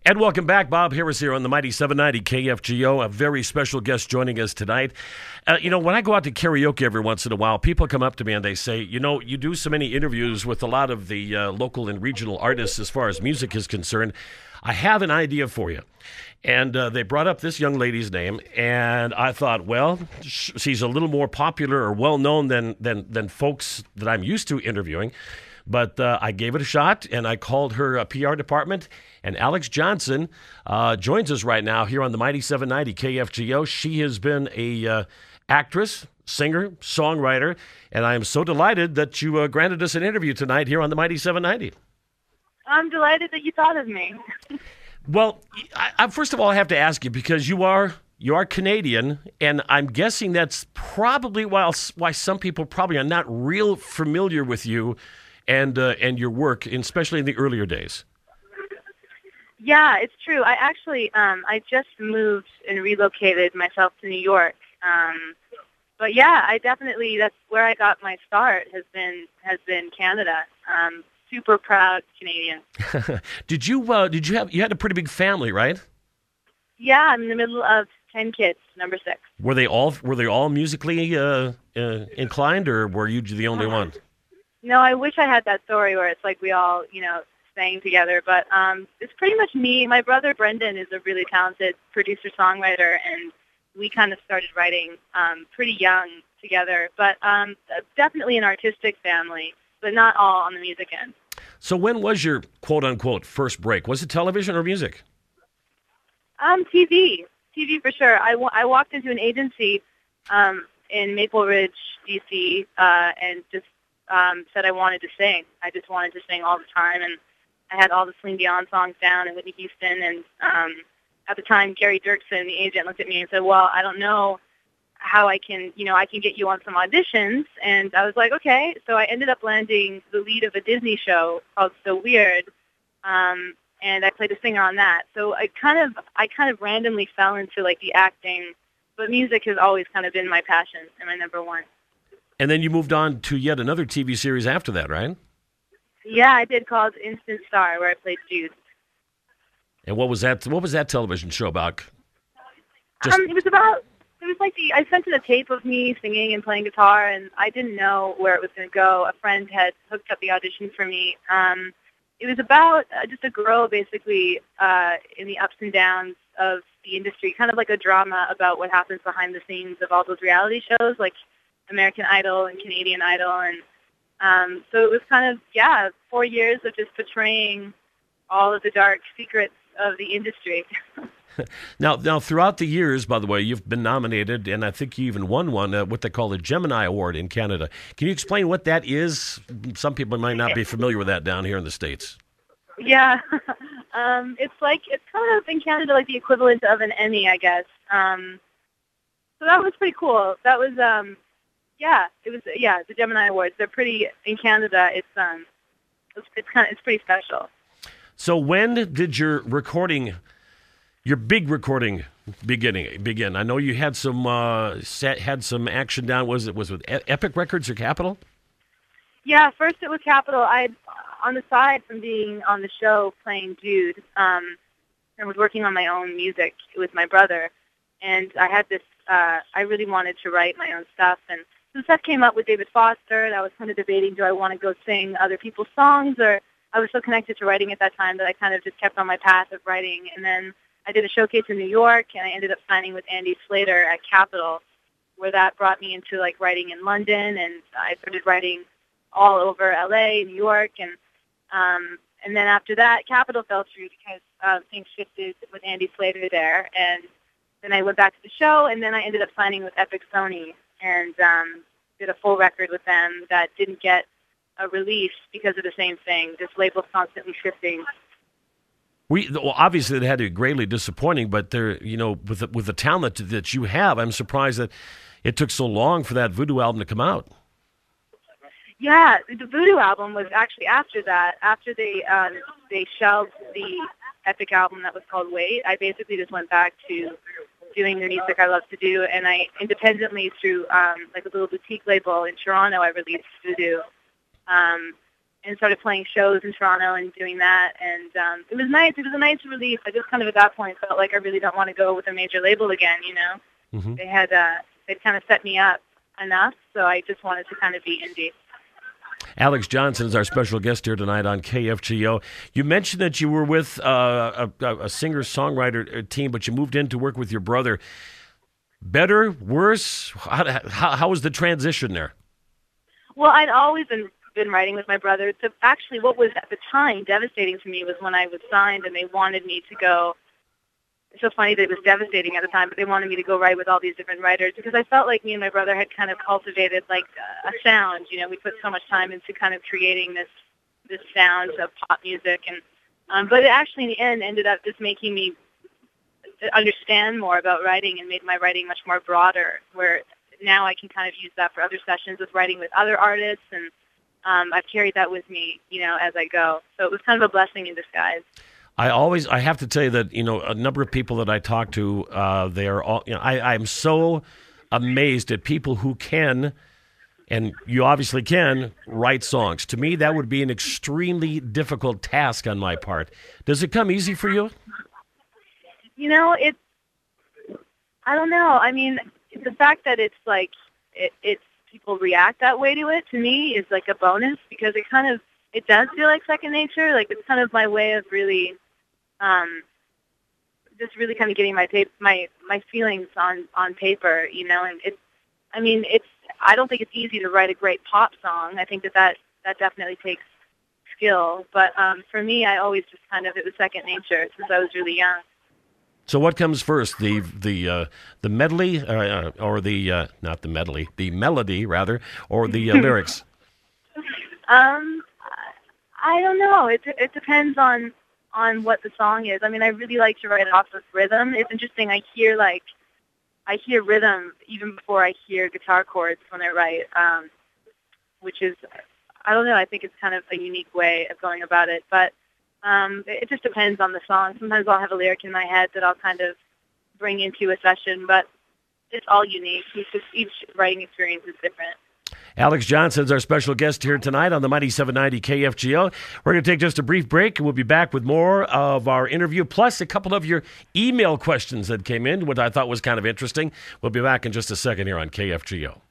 And welcome back. Bob Harris here on the Mighty 790 KFGO. A very special guest joining us tonight. When I go out to karaoke every once in a while, people come up to me and they say, you do so many interviews with a lot of the local and regional artists as far as music is concerned. I have an idea for you. And they brought up this young lady's name, and I thought, well, she's a little more popular or well-known than folks that I'm used to interviewing. But I gave it a shot, and I called her PR department, and Alex Johnson joins us right now here on the Mighty 790 KFGO. She has been a actress, singer, songwriter, and I am so delighted that you granted us an interview tonight here on the Mighty 790. I'm delighted that you thought of me. Well, first of all, I have to ask you, because you are Canadian, and I'm guessing that's probably why some people probably are not real familiar with you and your work, especially in the earlier days. Yeah, it's true. I actually I just moved and relocated myself to New York. But yeah, I definitely, that's where I got my start, has been Canada. Super proud Canadian. You had a pretty big family, right? Yeah, I'm in the middle of 10 kids, number 6. Were they all musically inclined, or were you the only one? No, I wish I had that story where it's like we all, sang together, but it's pretty much me. My brother Brendan is a really talented producer-songwriter, and we kind of started writing pretty young together, but definitely an artistic family, but not all on the music end. So when was your quote-unquote first break? Was it television or music? TV for sure. I walked into an agency in Maple Ridge, D.C., and just said I wanted to sing. I just wanted to sing all the time, and I had all the Celine Dion songs down and Whitney Houston, and at the time, Gary Dirksen, the agent, looked at me and said, well, I don't know how I can get you on some auditions. And I was like, okay. So I ended up landing the lead of a Disney show called So Weird, and I played a singer on that. So I kind of randomly fell into like the acting, but music has always kind of been my passion and my number one. And then you moved on to yet another TV series after that, right? Yeah, I did, called Instant Star, where I played Jude. And what was that television show about? I sent in a tape of me singing and playing guitar, and I didn't know where it was going to go. A friend had hooked up the audition for me. It was about just a girl, basically, in the ups and downs of the industry, kind of like a drama about what happens behind the scenes of all those reality shows, like American Idol and Canadian Idol. And so it was kind of, 4 years of just portraying all of the dark secrets of the industry. Now, throughout the years, by the way, you've been nominated, and I think you even won one, what they call the Gemini Award in Canada. Can you explain what that is? Some people might not be familiar with that down here in the States. Yeah. It's kind of in Canada like the equivalent of an Emmy, I guess. So that was pretty cool. That was, the Gemini Awards. They're pretty, in Canada, it's pretty special. So when did your big recording begin? I know you had some action down. Was it with Epic Records or Capitol? Yeah, first it was Capitol. I, on the side from being on the show playing Jude, and was working on my own music with my brother. And I had this, I really wanted to write my own stuff. And some stuff came up with David Foster, and I was kind of debating, do I want to go sing other people's songs, or I was so connected to writing at that time that I kind of just kept on my path of writing. And then I did a showcase in New York, and I ended up signing with Andy Slater at Capitol, where that brought me into like writing in London, and I started writing all over LA, New York, and then after that, Capitol fell through because things shifted with Andy Slater there, and then I went back to the show, and then I ended up signing with Epic Sony, and did a full record with them that didn't get a release because of the same thing. This label's constantly shifting. Obviously, it had to be greatly disappointing, but there, with the talent that you have, I'm surprised that it took so long for that Voodoo album to come out. Yeah, the Voodoo album was actually after that. After they shelved the Epic album that was called Wait, I basically just went back to doing the music I love to do, and I independently through like a little boutique label in Toronto, I released Voodoo. and started playing shows in Toronto and doing that. And it was nice. It was a nice relief. I just kind of at that point felt like I really don't want to go with a major label again, you know. Mm-hmm. They'd kind of set me up enough, so I just wanted to kind of be indie. Alex Johnson is our special guest here tonight on KFGO. You mentioned that you were with a singer-songwriter team, but you moved in to work with your brother. Better, worse? How was the transition there? Well, I'd always been writing with my brother. So actually, what was at the time devastating to me was when I was signed and they wanted me to go. It's so funny that it was devastating at the time, but they wanted me to go write with all these different writers because I felt like me and my brother had kind of cultivated like a sound. You know, we put so much time into kind of creating this sound of pop music, and but it actually in the end ended up just making me understand more about writing and made my writing much more broader. Where now I can kind of use that for other sessions with writing with other artists, and I've carried that with me, you know, as I go. So it was kind of a blessing in disguise. I have to tell you that, you know, a number of people that I talk to, they are all, you know, I'm so amazed at people who can, and you obviously can, write songs. To me, that would be an extremely difficult task on my part. Does it come easy for you? You know, I don't know. I mean, the fact that it's like, it's people react that way to it, to me, is like a bonus because it does feel like second nature. Like it's kind of my way of really, just really kind of getting my feelings on paper, you know. And I don't think it's easy to write a great pop song. I think that definitely takes skill. But for me, I always just it was second nature since I was really young. So what comes first, the medley, or the not the medley, the melody rather, or the lyrics? I don't know. It depends on what the song is. I mean, I really like to write off of rhythm. It's interesting. I hear rhythm even before I hear guitar chords when I write, which is, I don't know. I think it's kind of a unique way of going about it, but. It just depends on the song. Sometimes I'll have a lyric in my head that I'll kind of bring into a session, but it's all unique. Each writing experience is different. Alex Johnson's our special guest here tonight on the Mighty 790 KFGO. We're going to take just a brief break, and we'll be back with more of our interview, plus a couple of your email questions that came in, which I thought was kind of interesting. We'll be back in just a second here on KFGO.